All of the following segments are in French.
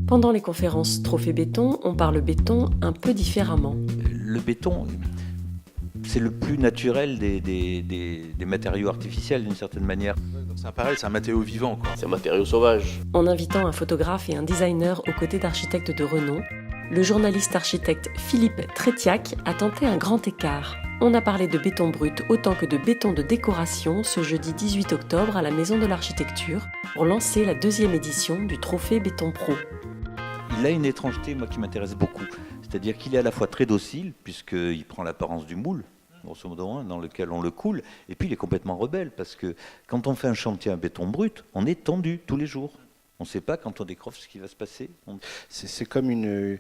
Pendant les conférences Trophée Béton, on parle béton un peu différemment. Le béton, c'est le plus naturel des matériaux artificiels d'une certaine manière. C'est pareil, c'est un matériau vivant, quoi. C'est un matériau sauvage. En invitant un photographe et un designer aux côtés d'architectes de renom, le journaliste architecte Philippe Trétiac a tenté un grand écart. On a parlé de béton brut autant que de béton de décoration ce jeudi 18 octobre à la Maison de l'Architecture pour lancer la 2e édition du Trophée Béton Pro. Il a une étrangeté, moi, qui m'intéresse beaucoup. C'est-à-dire qu'il est à la fois très docile, puisqu'il prend l'apparence du moule, grosso modo, dans lequel on le coule, et puis il est complètement rebelle, parce que quand on fait un chantier à béton brut, on est tendu tous les jours. On ne sait pas quand on décroche ce qui va se passer. C'est comme une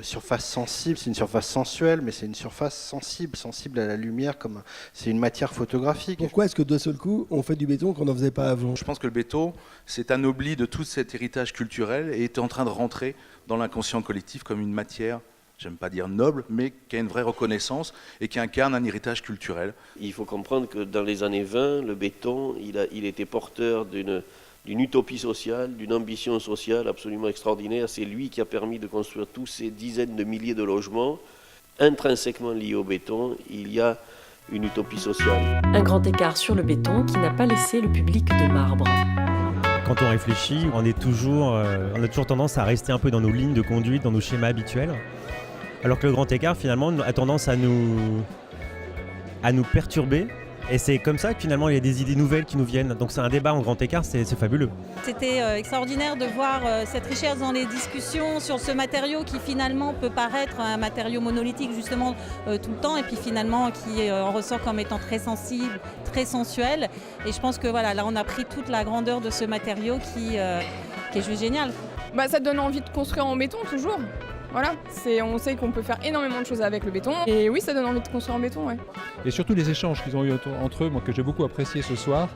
surface sensible, c'est une surface sensuelle, mais c'est une surface sensible à la lumière, c'est une matière photographique. Pourquoi est-ce que d'un seul coup, on fait du béton qu'on n'en faisait pas avant ? Je pense que le béton s'est anobli de tout cet héritage culturel et est en train de rentrer dans l'inconscient collectif comme une matière, j'aime pas dire noble, mais qui a une vraie reconnaissance et qui incarne un héritage culturel. Il faut comprendre que dans les années 20, le béton, il était porteur d'une utopie sociale, d'une ambition sociale absolument extraordinaire. C'est lui qui a permis de construire tous ces dizaines de milliers de logements. Intrinsèquement liés au béton, il y a une utopie sociale. Un grand écart sur le béton qui n'a pas laissé le public de marbre. Quand on réfléchit, on a toujours tendance à rester un peu dans nos lignes de conduite, dans nos schémas habituels. Alors que le grand écart, finalement, a tendance à nous perturber. Et c'est comme ça que finalement il y a des idées nouvelles qui nous viennent. Donc c'est un débat en grand écart, c'est fabuleux. C'était extraordinaire de voir cette richesse dans les discussions sur ce matériau qui finalement peut paraître un matériau monolithique justement tout le temps et puis finalement qui en ressort comme étant très sensible, très sensuel. Et je pense que voilà, là on a pris toute la grandeur de ce matériau qui est juste génial. Ça donne envie de construire en béton toujours. Voilà, on sait qu'on peut faire énormément de choses avec le béton. Et oui, ça donne envie de construire en béton, ouais. Et surtout les échanges qu'ils ont eu entre eux, moi, que j'ai beaucoup apprécié ce soir,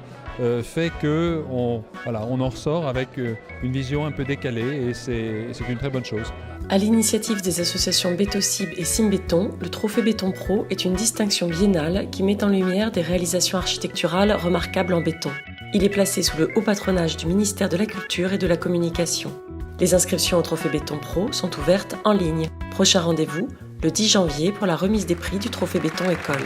fait qu'on en ressort avec une vision un peu décalée et c'est une très bonne chose. À l'initiative des associations Bétocib et Simbéton, le Trophée Béton Pro est une distinction biennale qui met en lumière des réalisations architecturales remarquables en béton. Il est placé sous le haut patronage du ministère de la Culture et de la Communication. Les inscriptions au Trophée Béton Pro sont ouvertes en ligne. Prochain rendez-vous, le 10 janvier pour la remise des prix du Trophée Béton École.